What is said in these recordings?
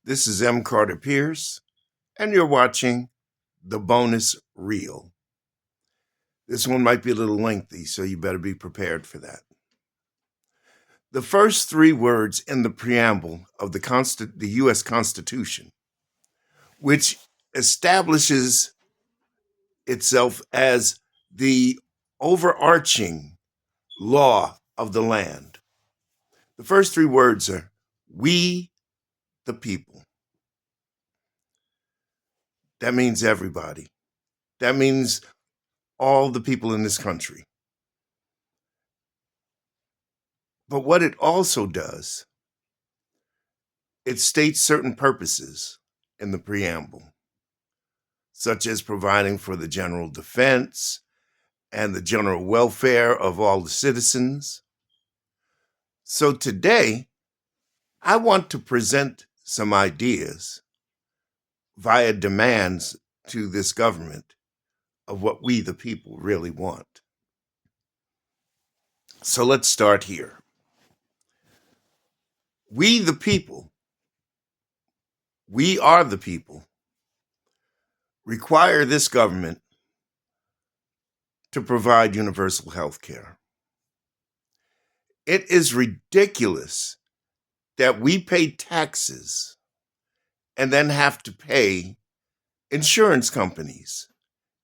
This is M. Carter Pierce, and you're watching the bonus reel. This one might be a little lengthy, so you better be prepared for that. The first three words in the preamble of the U.S. Constitution, which establishes itself as the overarching law of the land. The first three words are, "We the people." That means everybody. That means all the people in this country. But what it also does, it states certain purposes in the preamble, such as providing for the general defense and the general welfare of all the citizens. So today, I want to present some ideas via demands to this government of what we, the people, really want. So let's start here. We, the people, we are the people, require this government to provide universal health care. It is ridiculous that we pay taxes and then have to pay insurance companies.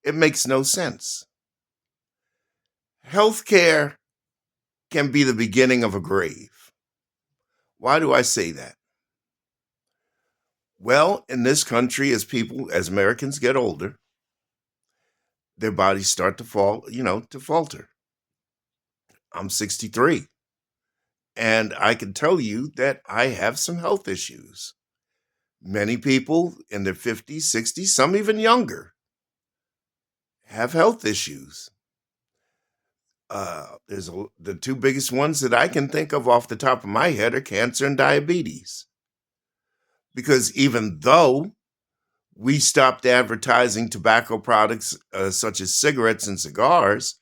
It makes no sense. Healthcare can be the beginning of a grave. Why do I say that? Well, in this country, as Americans get older, their bodies start to falter. I'm 63, and I can tell you that I have some health issues. Many people in their 50s, 60s, some even younger, have health issues. The two biggest ones that I can think of off the top of my head are cancer and diabetes. Because even though we stopped advertising tobacco products such as cigarettes and cigars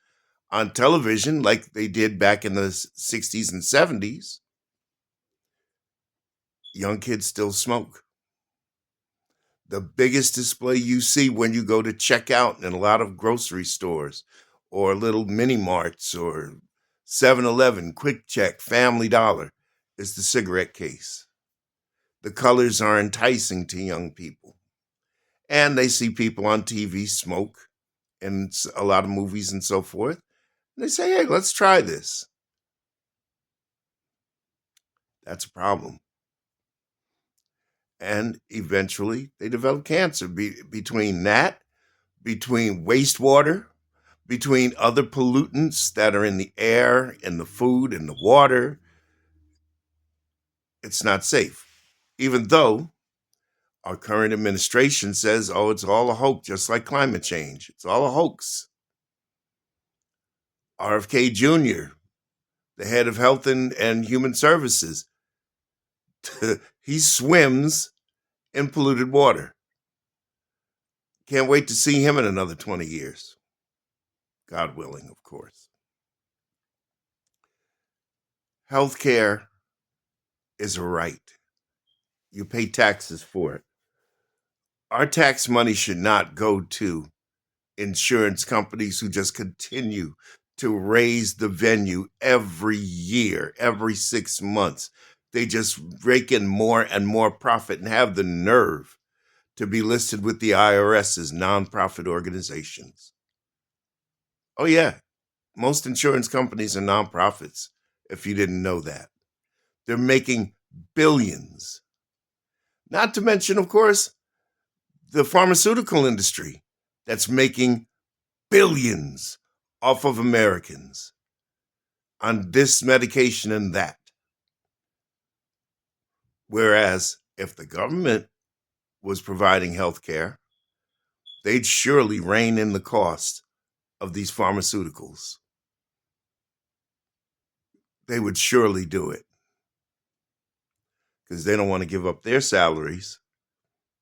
on television like they did back in the 60s and 70s, young kids still smoke. The biggest display you see when you go to check out in a lot of grocery stores or little mini marts or 7-Eleven, Quick Check, Family Dollar is the cigarette case. The colors are enticing to young people. And they see people on TV smoke in a lot of movies and so forth. And they say, hey, let's try this. That's a problem. And eventually they develop cancer between that, between wastewater, between other pollutants that are in the air, in the food, in the water. It's not safe. Even though our current administration says, oh, it's all a hoax, just like climate change. It's all a hoax. RFK Jr., the head of Health and Human Services, he swims in polluted water. Can't wait to see him in another 20 years. God willing, of course. Healthcare is a right. You pay taxes for it. Our tax money should not go to insurance companies who just continue to raise the venue every year, every 6 months. They just rake in more and more profit and have the nerve to be listed with the IRS as nonprofit organizations. Oh, yeah. Most insurance companies are nonprofits, if you didn't know that. They're making billions. Not to mention, of course, the pharmaceutical industry that's making billions off of Americans on this medication and that. Whereas if the government was providing health care, they'd surely rein in the cost of these pharmaceuticals. They would surely do it because they don't want to give up their salaries.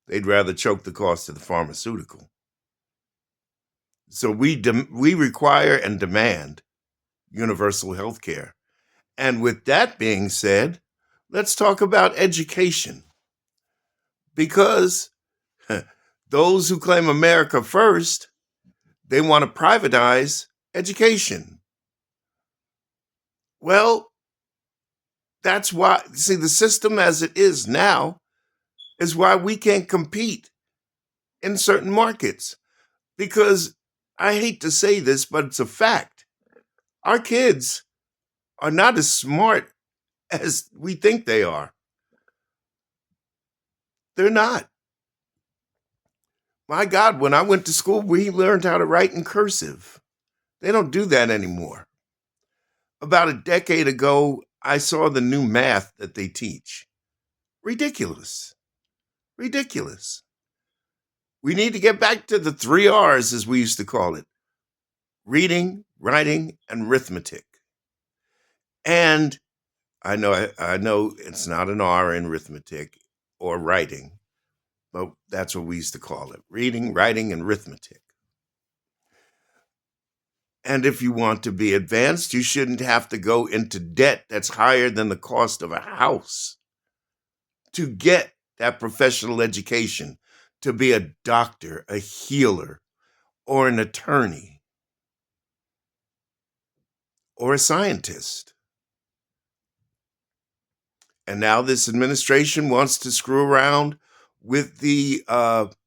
They'd rather choke the cost of the pharmaceutical. So we require and demand universal health care. And with that being said, let's talk about education. because those who claim America first, they want to privatize education. Well, that's why, see, the system as it is now is why we can't compete in certain markets. Because I hate to say this, but it's a fact. Our kids are not as smart as we think they are. They're not. My God, when I went to school, we learned how to write in cursive. They don't do that anymore. About a decade ago, I saw the new math that they teach. Ridiculous. Ridiculous. We need to get back to the 3 R's, as we used to call it: reading, writing, and arithmetic. And I know it's not an R in arithmetic or writing, but that's what we used to call it: reading, writing, and arithmetic. And if you want to be advanced, you shouldn't have to go into debt that's higher than the cost of a house to get that professional education, to be a doctor, a healer, or an attorney, or a scientist. And now this administration wants to screw around with the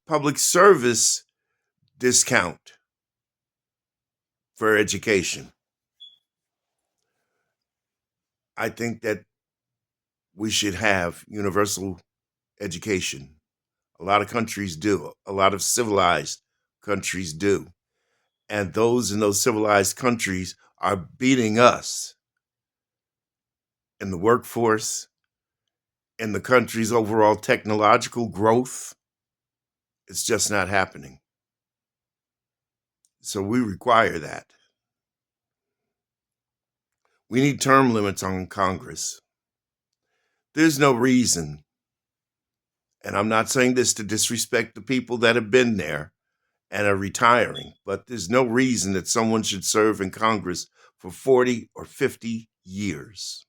public service discount for education. I think that we should have universal education. A lot of countries do. A lot of civilized countries do. And those in those civilized countries are beating us in the workforce, in the country's overall technological growth. It's just not happening. So we require that. We need term limits on Congress. There's no reason, and I'm not saying this to disrespect the people that have been there and are retiring, but there's no reason that someone should serve in Congress for 40 or 50 years.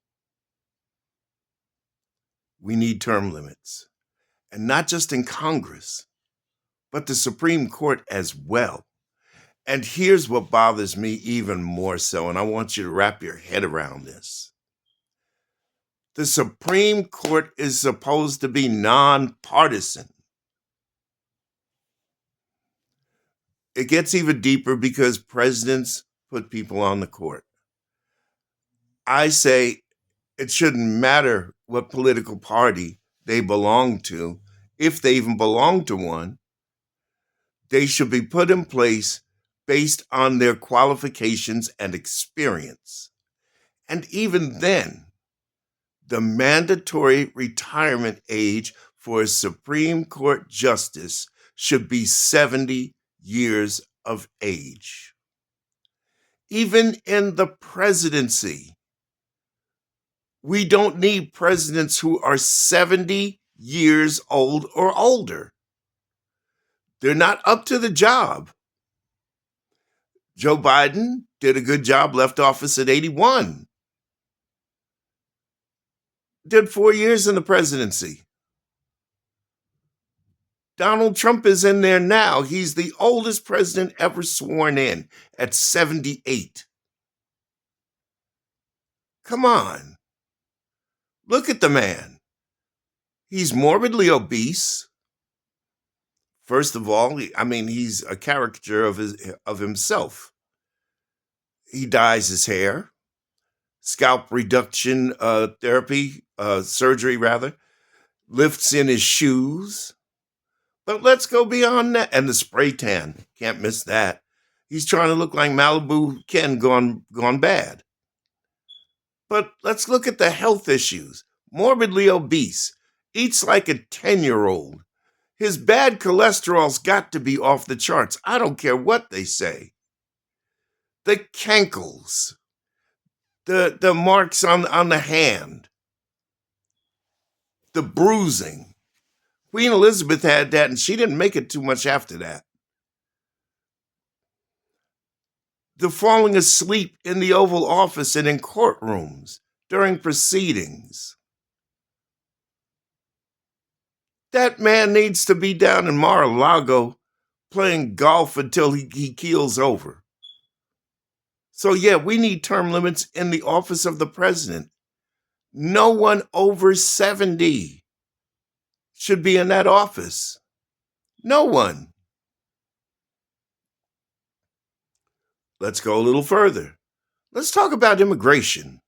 We need term limits, and not just in Congress, but the Supreme Court as well. And here's what bothers me even more so, and I want you to wrap your head around this. The Supreme Court is supposed to be nonpartisan. It gets even deeper because presidents put people on the court. I say it shouldn't matter what political party they belong to, if they even belong to one. They should be put in place based on their qualifications and experience. And even then, the mandatory retirement age for a Supreme Court justice should be 70 years of age. Even in the presidency, we don't need presidents who are 70 years old or older. They're not up to the job. Joe Biden did a good job, left office at 81. Did 4 years in the presidency. Donald Trump is in there now. He's the oldest president ever sworn in at 78. Come on. Look at the man. He's morbidly obese. First of all, he's a caricature of himself. He dyes his hair. Scalp reduction surgery, lifts in his shoes. But let's go beyond that. And the spray tan, can't miss that. He's trying to look like Malibu Ken gone bad. But let's look at the health issues. Morbidly obese, eats like a 10-year-old. His bad cholesterol's got to be off the charts. I don't care what they say. The cankles, the marks on the hand, the bruising. Queen Elizabeth had that, and she didn't make it too much after that. The falling asleep in the Oval Office and in courtrooms during proceedings. That man needs to be down in Mar-a-Lago playing golf until he keels over. So, yeah, we need term limits in the office of the president. No one over 70 should be in that office. No one. Let's go a little further. Let's talk about immigration.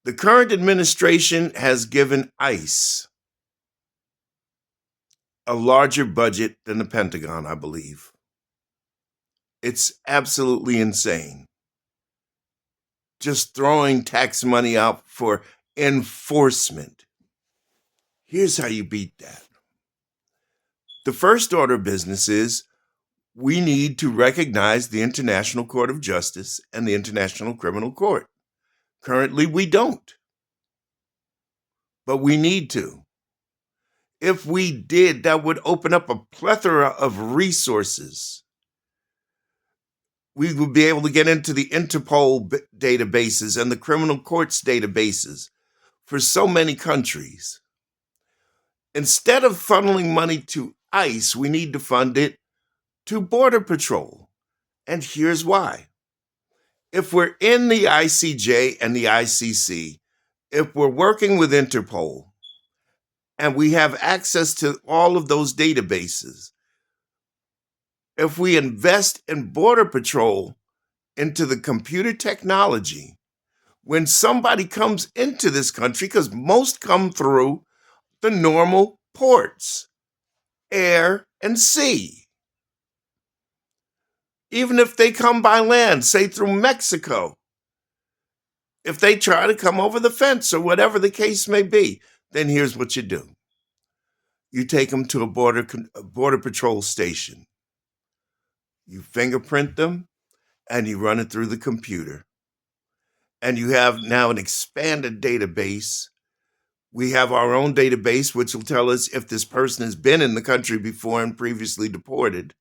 The current administration has given ICE a larger budget than the Pentagon, I believe. It's absolutely insane. Just throwing tax money out for enforcement. Here's how you beat that. The first order of business is we need to recognize the International Court of Justice and the International Criminal Court. Currently, we don't, but we need to. If we did, that would open up a plethora of resources. We would be able to get into the Interpol databases and the criminal courts databases for so many countries. Instead of funneling money to ICE, we need to fund it to Border Patrol. And here's why. If we're in the ICJ and the ICC, if we're working with Interpol, and we have access to all of those databases, if we invest in Border Patrol into the computer technology, when somebody comes into this country, because most come through the normal ports, air and sea. Even if they come by land, say through Mexico, if they try to come over the fence or whatever the case may be, then here's what you do. You take them to a border patrol station. You fingerprint them and you run it through the computer. And you have now an expanded database. We have our own database, which will tell us if this person has been in the country before and previously deported.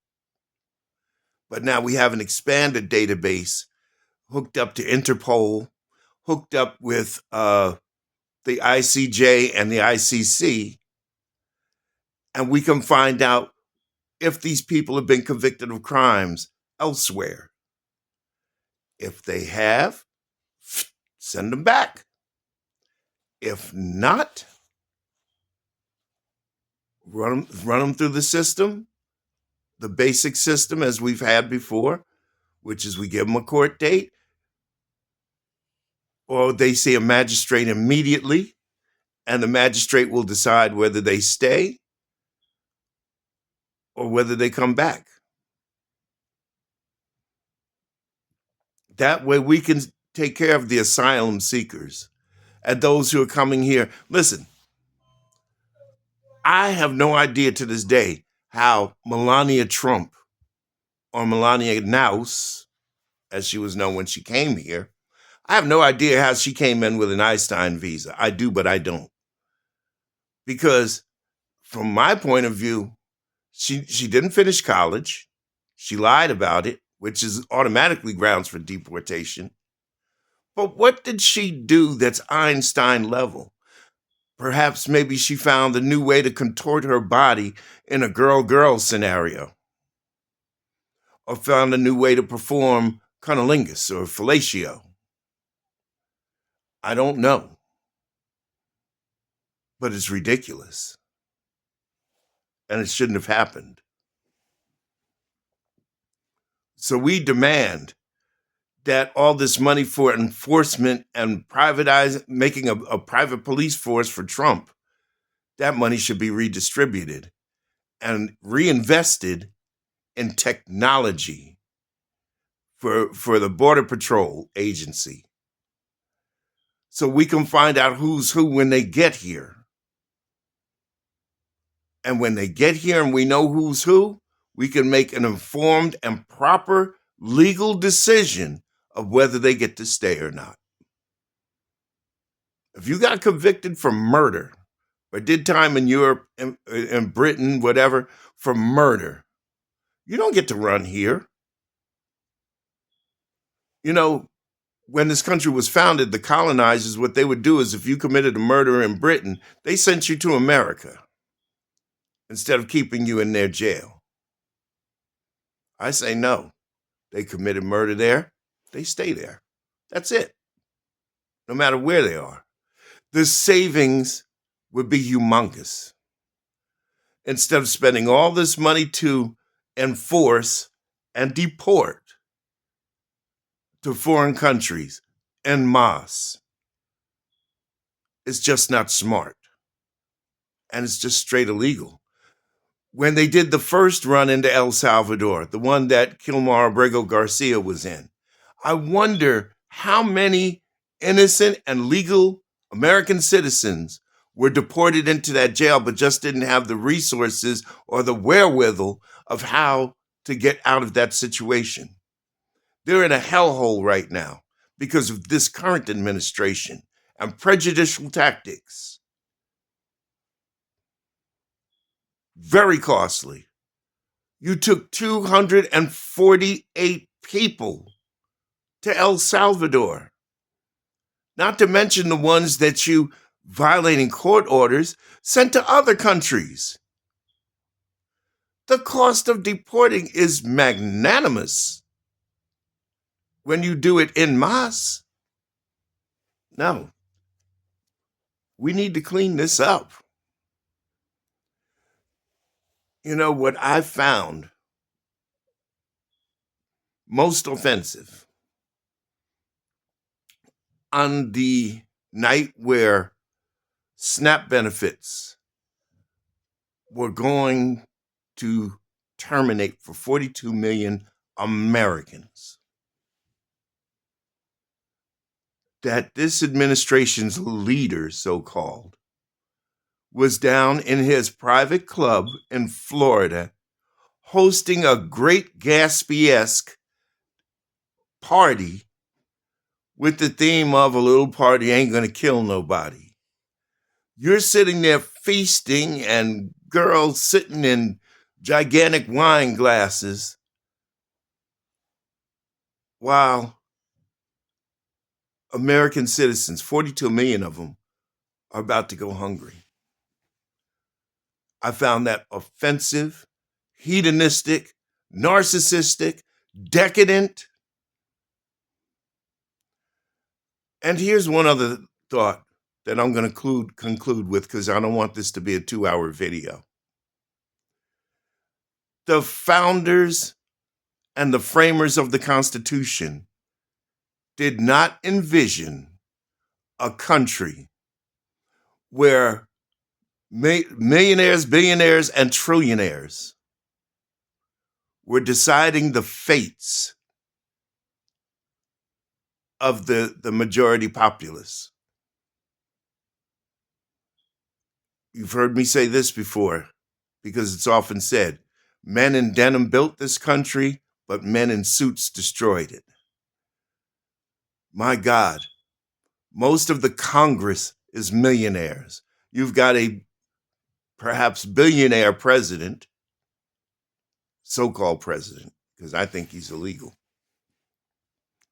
But now we have an expanded database hooked up to Interpol, hooked up with the ICJ and the ICC, and we can find out if these people have been convicted of crimes elsewhere. If they have, send them back. If not, run them through the system, the basic system as we've had before, which is we give them a court date, or they see a magistrate immediately, and the magistrate will decide whether they stay or whether they come back. That way we can take care of the asylum seekers and those who are coming here. Listen, I have no idea to this day how Melania Trump, or Melania Naus, as she was known when she came here, I have no idea how she came in with an Einstein visa. I do, but I don't. Because from my point of view, she didn't finish college. She lied about it, which is automatically grounds for deportation. But what did she do that's Einstein level? Perhaps maybe she found a new way to contort her body in a girl-girl scenario. Or found a new way to perform cunnilingus or fellatio. I don't know. But it's ridiculous. And it shouldn't have happened. So we demand that all this money for enforcement and making a private police force for Trump, that money should be redistributed and reinvested in technology for the Border Patrol agency. So we can find out who's who when they get here. And when they get here and we know who's who, we can make an informed and proper legal decision of whether they get to stay or not. If you got convicted for murder or did time in Europe, in Britain, whatever, for murder, you don't get to run here. You know, when this country was founded, the colonizers, what they would do is if you committed a murder in Britain, they sent you to America instead of keeping you in their jail. I say no. They committed murder there, they stay there. That's it. No matter where they are. The savings would be humongous. Instead of spending all this money to enforce and deport to foreign countries en masse, it's just not smart. And it's just straight illegal. When they did the first run into El Salvador, the one that Kilmar Abrego Garcia was in, I wonder how many innocent and legal American citizens were deported into that jail, but just didn't have the resources or the wherewithal of how to get out of that situation. They're in a hellhole right now because of this current administration and prejudicial tactics. Very costly. You took 248 people to El Salvador. Not to mention the ones that you, violating court orders, sent to other countries. The cost of deporting is magnanimous when you do it en masse. No. We need to clean this up. You know, what I found most offensive on the night where SNAP benefits were going to terminate for 42 million Americans, that this administration's leader, so-called, was down in his private club in Florida hosting a Great Gatsby-esque party with the theme of a little party ain't gonna kill nobody. You're sitting there feasting and girls sitting in gigantic wine glasses while American citizens, 42 million of them, are about to go hungry. I found that offensive, hedonistic, narcissistic, decadent. And here's one other thought that I'm going to conclude with, because I don't want this to be a 2-hour video. The founders and the framers of the Constitution did not envision a country where millionaires, billionaires, and trillionaires were deciding the fates of the majority populace. You've heard me say this before, because it's often said, men in denim built this country, but men in suits destroyed it. My God, most of the Congress is millionaires. You've got a perhaps billionaire president, so-called president, because I think he's illegal.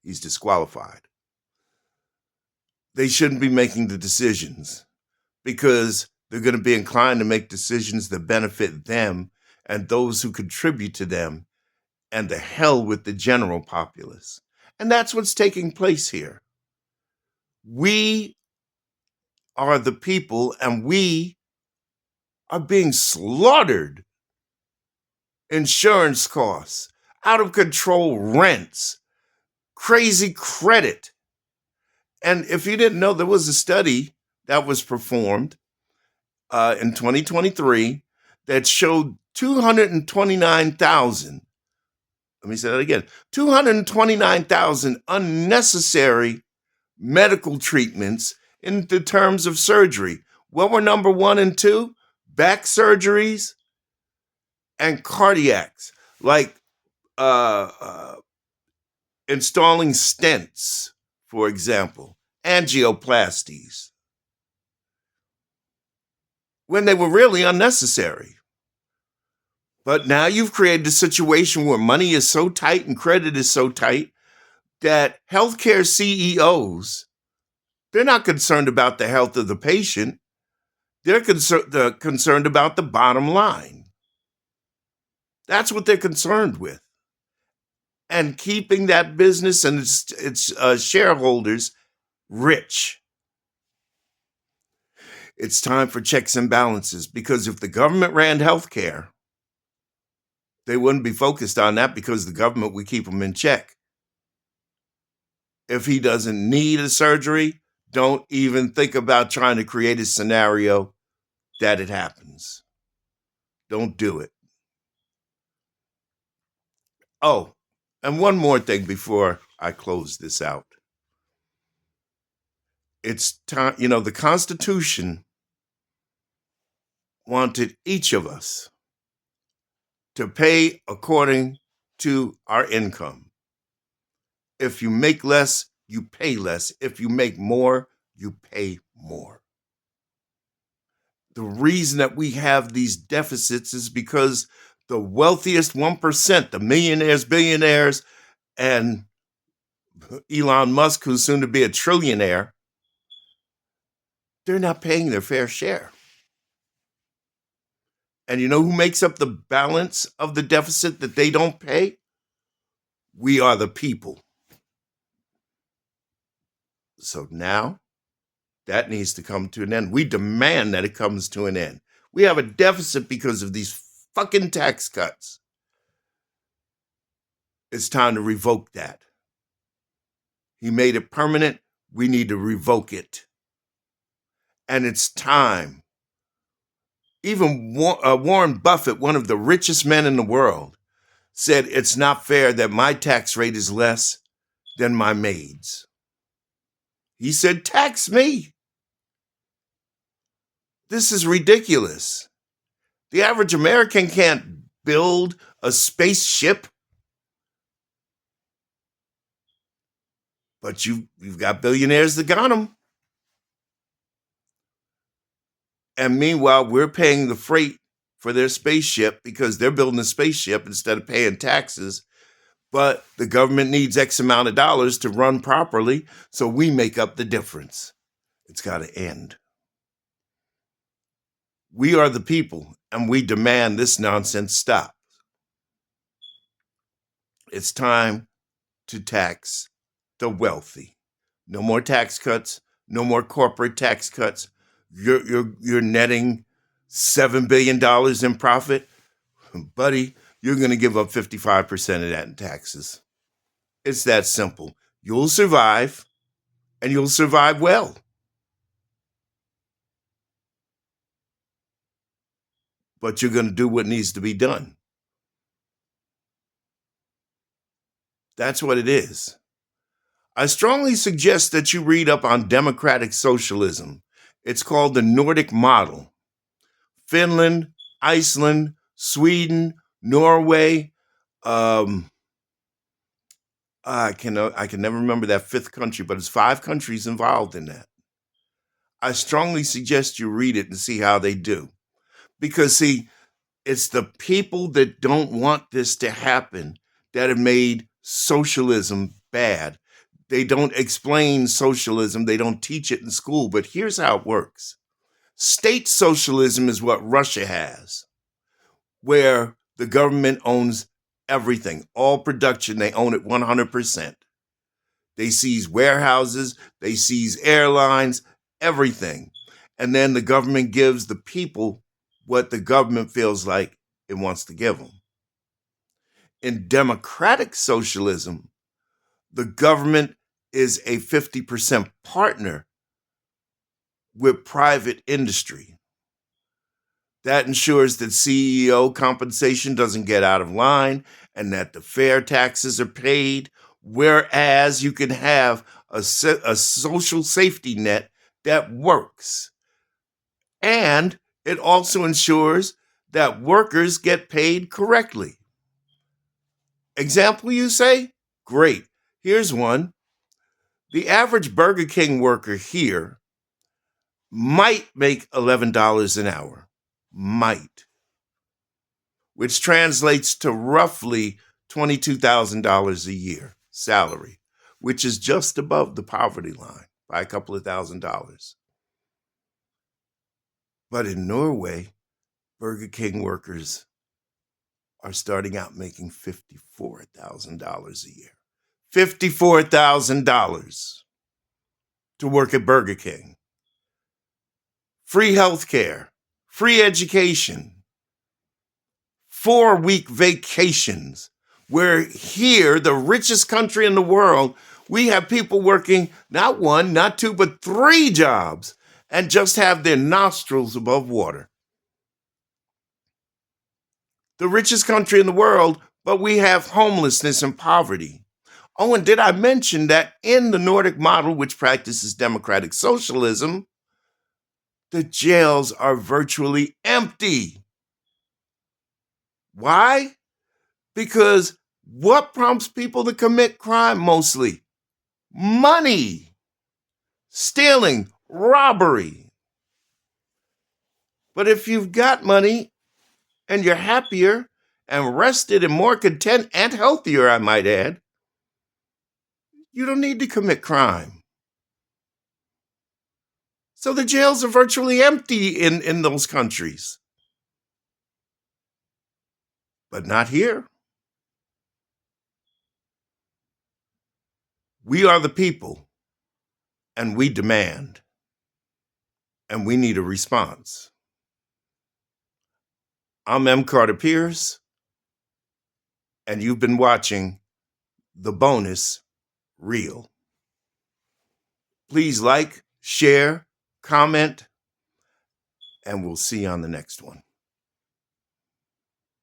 He's disqualified. They shouldn't be making the decisions because they're going to be inclined to make decisions that benefit them and those who contribute to them, and the hell with the general populace. And that's what's taking place here. We are the people, and we are being slaughtered. Insurance costs, out of control rents, crazy credit. And if you didn't know, there was a study that was performed in 2023 that showed 229,000, let me say that again, 229,000 unnecessary medical treatments in the terms of surgery. What were number 1 and 2? Back surgeries and cardiacs, like installing stents, for example, angioplasties, when they were really unnecessary. But now you've created a situation where money is so tight and credit is so tight, that healthcare CEOs, they're not concerned about the health of the patient. They're concerned about the bottom line. That's what they're concerned with. And keeping that business and its shareholders rich. It's time for checks and balances, because if the government ran healthcare, they wouldn't be focused on that, because the government would keep them in check. If he doesn't need a surgery, don't even think about trying to create a scenario that it happens. Don't do it. Oh, and one more thing before I close this out. It's time, the Constitution wanted each of us to pay according to our income. If you make less, you pay less. If you make more, you pay more. The reason that we have these deficits is because the wealthiest 1%, the millionaires, billionaires, and Elon Musk, who's soon to be a trillionaire, they're not paying their fair share. And you know who makes up the balance of the deficit that they don't pay? We are the people. So now that needs to come to an end. We demand that it comes to an end. We have a deficit because of these fucking tax cuts. It's time to revoke that. He made it permanent. We need to revoke it. And it's time. Even Warren Buffett, one of the richest men in the world, said it's not fair that my tax rate is less than my maid's. He said, tax me. This is ridiculous. The average American can't build a spaceship. But you've got billionaires that got them. And meanwhile, we're paying the freight for their spaceship because they're building a spaceship instead of paying taxes. But the government needs X amount of dollars to run properly, so we make up the difference. It's got to end. We are the people, and we demand this nonsense stop. It's time to tax the wealthy. No more tax cuts. No more corporate tax cuts. You're netting $7 billion in profit. Buddy, you're going to give up 55% of that in taxes. It's that simple. You'll survive, and you'll survive well. But you're going to do what needs to be done. That's what it is. I strongly suggest that you read up on democratic socialism. It's called the Nordic model. Finland, Iceland, Sweden, Norway. I can never remember that fifth country, but it's 5 countries involved in that. I strongly suggest you read it and see how they do. Because, see, it's the people that don't want this to happen that have made socialism bad. They don't explain socialism. They don't teach it in school. But here's how it works. State socialism is what Russia has, where the government owns everything. All production, they own it 100%. They seize warehouses, they seize airlines, everything. And then the government gives the people what the government feels like it wants to give them. In democratic socialism, the government is a 50% partner with private industry. That ensures that CEO compensation doesn't get out of line and that the fair taxes are paid, whereas you can have a social safety net that works. And it also ensures that workers get paid correctly. Example, you say? Great. Here's one. The average Burger King worker here might make $11 an hour. Might. Which translates to roughly $22,000 a year salary. which is just above the poverty line by a couple of $1,000s. But in Norway, Burger King workers are starting out making $54,000 a year. $54,000 to work at Burger King. Free health care, free education, 4-week vacations. Where here, the richest country in the world, we have people working not 1, not 2, but 3 jobs and just have their nostrils above water. The richest country in the world, but we have homelessness and poverty. Oh, and did I mention that in the Nordic model, which practices democratic socialism, the jails are virtually empty. Why? Because what prompts people to commit crime mostly? Money, stealing, robbery. But if you've got money and you're happier and rested and more content and healthier, I might add, you don't need to commit crime. So the jails are virtually empty in those countries. But not here. We are the people, and we demand, and we need a response. I'm M. Carter Pierce, and you've been watching The Bonus Reel. Please like, share, comment, and we'll see you on the next one.